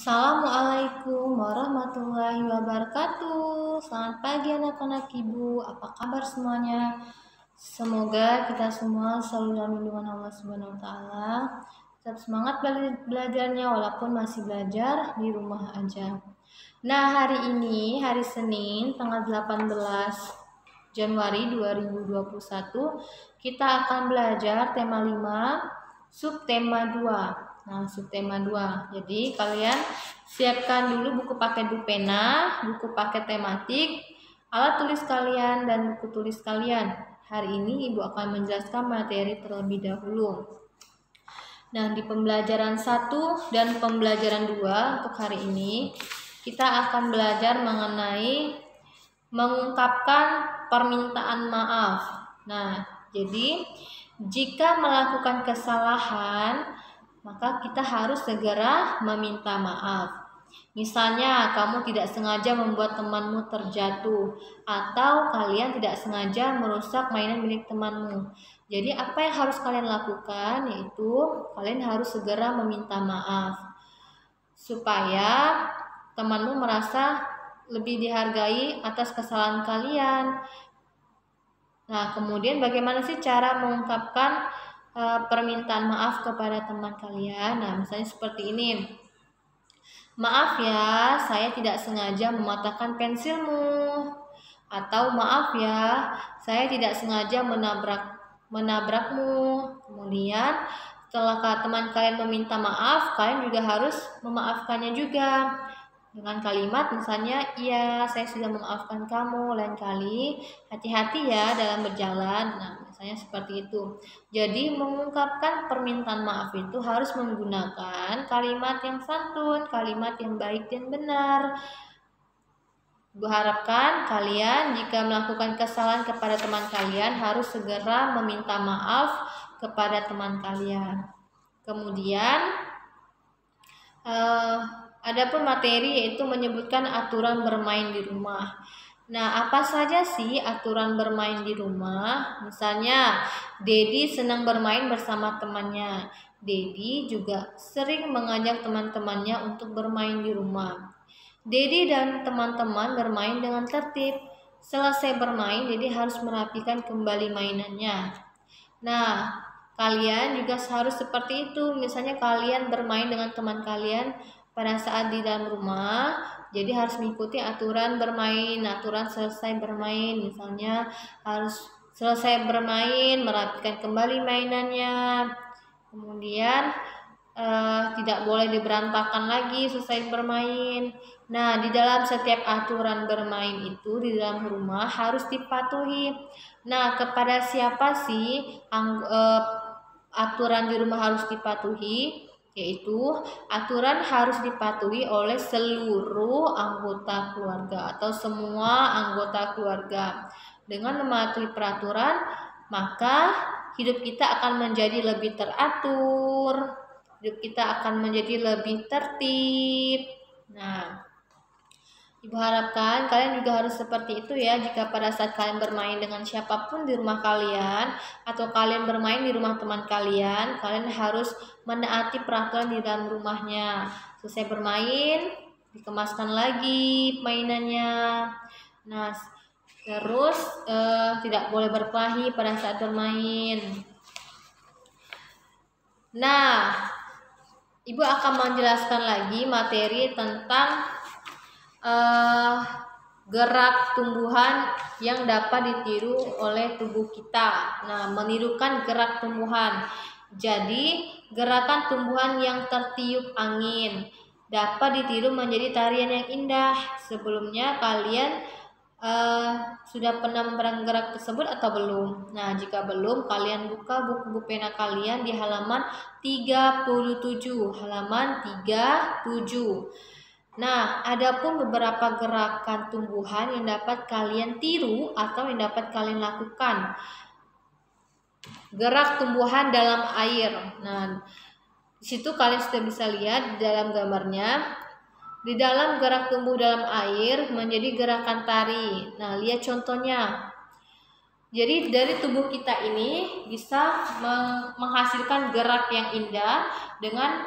Assalamualaikum warahmatullahi wabarakatuh. Selamat pagi anak-anak ibu. Apa kabar semuanya? Semoga kita semua selalu dalam lindungan Allah Subhanahu wa taala. Tetap semangat belajarnya walaupun masih belajar di rumah aja. Nah, hari ini hari Senin tanggal 18 Januari 2021 kita akan belajar tema 5 subtema 2. Nah, subtema 2. Jadi kalian siapkan dulu buku paket pena, buku paket tematik, alat tulis kalian dan buku tulis kalian. Hari ini Ibu akan menjelaskan materi terlebih dahulu. Nah, di pembelajaran 1 dan pembelajaran 2 untuk hari ini kita akan belajar mengenai mengungkapkan permintaan maaf. Nah, jadi jika melakukan kesalahan, maka kita harus segera meminta maaf. Misalnya, kamu tidak sengaja membuat temanmu terjatuh, atau kalian tidak sengaja merusak mainan milik temanmu. Jadi, apa yang harus kalian lakukan? Yaitu, kalian harus segera meminta maaf, supaya temanmu merasa lebih dihargai atas kesalahan kalian. Nah, kemudian bagaimana sih cara mengungkapkan permintaan maaf kepada teman kalian? Nah, misalnya seperti ini. Maaf ya, saya tidak sengaja mematahkan pensilmu. Atau maaf ya, saya tidak sengaja menabrakmu. Kemudian setelah teman kalian meminta maaf, kalian juga harus memaafkannya juga. Dengan kalimat misalnya, iya saya sudah memaafkan kamu, lain kali hati-hati ya dalam berjalan. Nah, misalnya seperti itu. Jadi mengungkapkan permintaan maaf itu harus menggunakan kalimat yang santun, kalimat yang baik dan benar. Ibu harapkan kalian jika melakukan kesalahan kepada teman kalian harus segera meminta maaf kepada teman kalian. Kemudian adapun materi yaitu menyebutkan aturan bermain di rumah. Nah, apa saja sih aturan bermain di rumah? Misalnya, Dedi senang bermain bersama temannya. Dedi juga sering mengajak teman-temannya untuk bermain di rumah. Dedi dan teman-teman bermain dengan tertib. Selesai bermain, Dedi harus merapikan kembali mainannya. Nah, kalian juga harus seperti itu. Misalnya kalian bermain dengan teman kalian pada saat di dalam rumah, jadi harus mengikuti aturan bermain, aturan selesai bermain. Misalnya harus selesai bermain, merapikan kembali mainannya. Kemudian tidak boleh diberantakan lagi selesai bermain. Nah, di dalam setiap aturan bermain itu di dalam rumah harus dipatuhi. Nah, kepada siapa sih aturan di rumah harus dipatuhi? Yaitu aturan harus dipatuhi oleh seluruh anggota keluarga atau semua anggota keluarga. Dengan mematuhi peraturan, maka hidup kita akan menjadi lebih teratur, hidup kita akan menjadi lebih tertib. Nah, Ibu harapkan kalian juga harus seperti itu ya. Jika pada saat kalian bermain dengan siapapun di rumah kalian atau kalian bermain di rumah teman kalian, kalian harus menaati peraturan di dalam rumahnya. Selesai bermain, dikemaskan lagi mainannya. Nah, terus tidak boleh berkelahi pada saat bermain. Nah, Ibu akan menjelaskan lagi materi tentang gerak tumbuhan yang dapat ditiru oleh tubuh kita. Nah, menirukan gerak tumbuhan. Jadi, gerakan tumbuhan yang tertiup angin dapat ditiru menjadi tarian yang indah. Sebelumnya kalian sudah pernah memperagakan gerak tersebut atau belum? Nah, jika belum, kalian buka buku pena kalian di halaman 37. Halaman 37. Nah, adapun beberapa gerakan tumbuhan yang dapat kalian tiru atau yang dapat kalian lakukan. Gerak tumbuhan dalam air. Nah, di situ kalian sudah bisa lihat di dalam gambarnya. Di dalam gerak tumbuh dalam air menjadi gerakan tari. Nah, lihat contohnya. Jadi dari tubuh kita ini bisa menghasilkan gerak yang indah dengan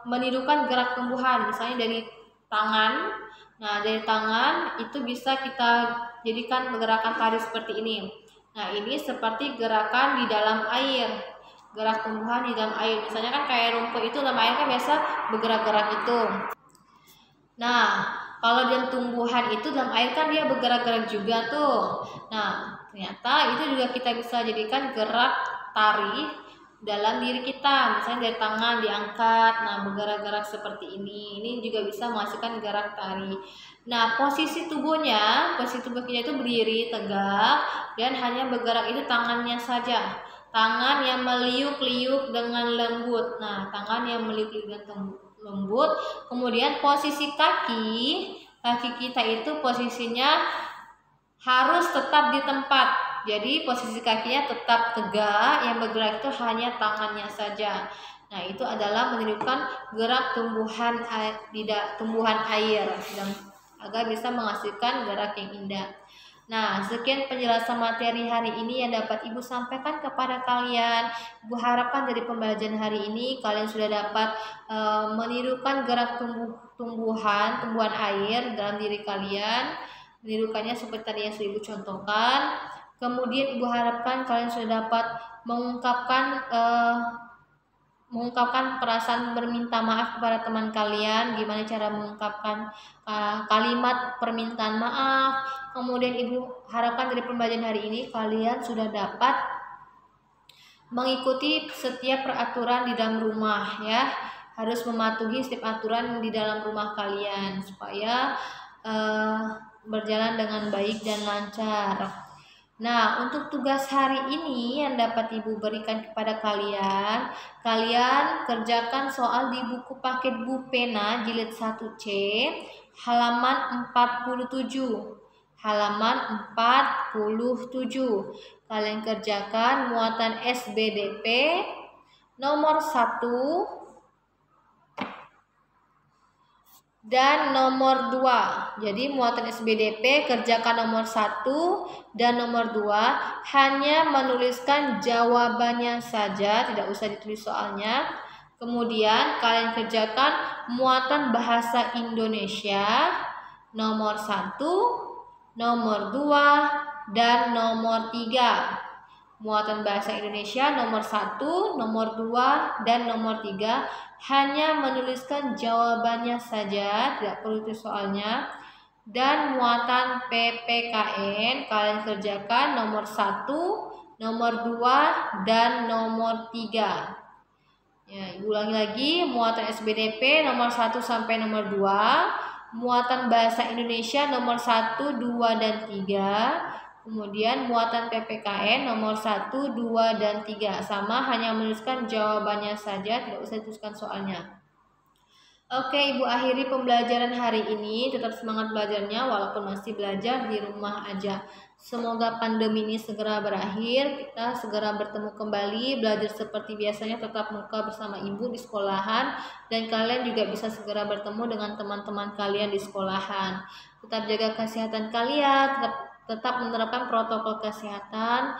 menirukan gerak tumbuhan, misalnya dari tangan. Nah, dari tangan itu bisa kita jadikan gerakan tari seperti ini. Nah, ini seperti gerakan di dalam air, gerak tumbuhan di dalam air. Misalnya kan kayak rumput itu dalam air kan biasa bergerak-gerak itu. Nah, kalau dalam tumbuhan itu dalam air kan dia bergerak-gerak juga tuh. Nah, ternyata itu juga kita bisa jadikan gerak tari dalam diri kita, misalnya dari tangan diangkat, nah bergerak-gerak seperti ini juga bisa menghasilkan gerak tari. Nah, posisi tubuh kita itu berdiri tegak dan hanya bergerak itu tangannya saja, tangan yang meliuk-liuk dengan lembut. Nah, tangan yang meliuk-liuk dengan lembut. Kemudian posisi kaki kita itu posisinya harus tetap di tempat. Jadi posisi kakinya tetap tegak, yang bergerak itu hanya tangannya saja. Nah, itu adalah menirukan gerak tumbuhan air dan agar bisa menghasilkan gerak yang indah. Nah, sekian penjelasan materi hari ini yang dapat Ibu sampaikan kepada kalian. Ibu harapkan dari pembelajaran hari ini kalian sudah dapat menirukan gerak tumbuhan air dalam diri kalian. Menirukannya seperti tadi yang sudah Ibu contohkan. Kemudian Ibu harapkan kalian sudah dapat mengungkapkan perasaan berminta maaf kepada teman kalian. Gimana cara mengungkapkan kalimat permintaan maaf. Kemudian Ibu harapkan dari pembelajaran hari ini kalian sudah dapat mengikuti setiap peraturan di dalam rumah ya. Harus mematuhi setiap aturan di dalam rumah kalian supaya berjalan dengan baik dan lancar. Nah, untuk tugas hari ini yang dapat Ibu berikan kepada kalian kerjakan soal di buku paket Bu Pena jilid 1C halaman 47. Halaman 47. Kalian kerjakan muatan SBDP nomor 1 dan nomor 2. Jadi muatan SBDP kerjakan nomor 1 dan nomor 2, hanya menuliskan jawabannya saja, tidak usah ditulis soalnya. Kemudian kalian kerjakan muatan bahasa Indonesia nomor 1, nomor 2, dan nomor 3. Muatan bahasa Indonesia nomor 1, nomor 2, dan nomor 3 hanya menuliskan jawabannya saja, tidak perlu tulis soalnya. Dan muatan PPKN kalian kerjakan nomor 1, nomor 2, dan nomor 3. Ya, Ibu ulangi lagi, muatan SBDP nomor 1 sampai nomor 2, muatan bahasa Indonesia nomor 1, 2, dan 3. Kemudian muatan PPKN nomor 1, 2, dan 3. Sama, hanya menuliskan jawabannya saja, tidak usah tuliskan soalnya. Oke, Ibu akhiri pembelajaran hari ini. Tetap semangat belajarnya walaupun masih belajar di rumah aja. Semoga pandemi ini segera berakhir, kita segera bertemu kembali, belajar seperti biasanya tetap muka bersama Ibu di sekolahan, dan kalian juga bisa segera bertemu dengan teman-teman kalian di sekolahan. Tetap jaga kesehatan kalian, tetap menerapkan protokol kesehatan.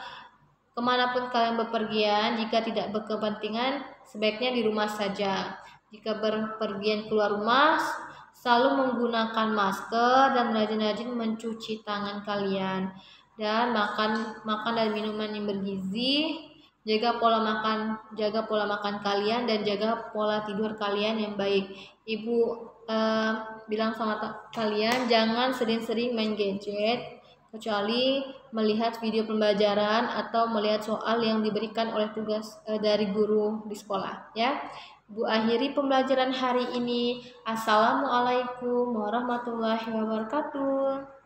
Kemanapun kalian bepergian, jika tidak berkepentingan, sebaiknya di rumah saja. Jika berpergian keluar rumah, selalu menggunakan masker dan rajin-rajin mencuci tangan kalian. Dan makan dan minuman yang bergizi. Jaga pola makan kalian dan jaga pola tidur kalian yang baik. Ibu bilang sama kalian jangan sering-sering main gadget, kecuali melihat video pembelajaran atau melihat soal yang diberikan oleh tugas dari guru di sekolah ya. Bu akhiri pembelajaran hari ini. Assalamualaikum warahmatullahi wabarakatuh.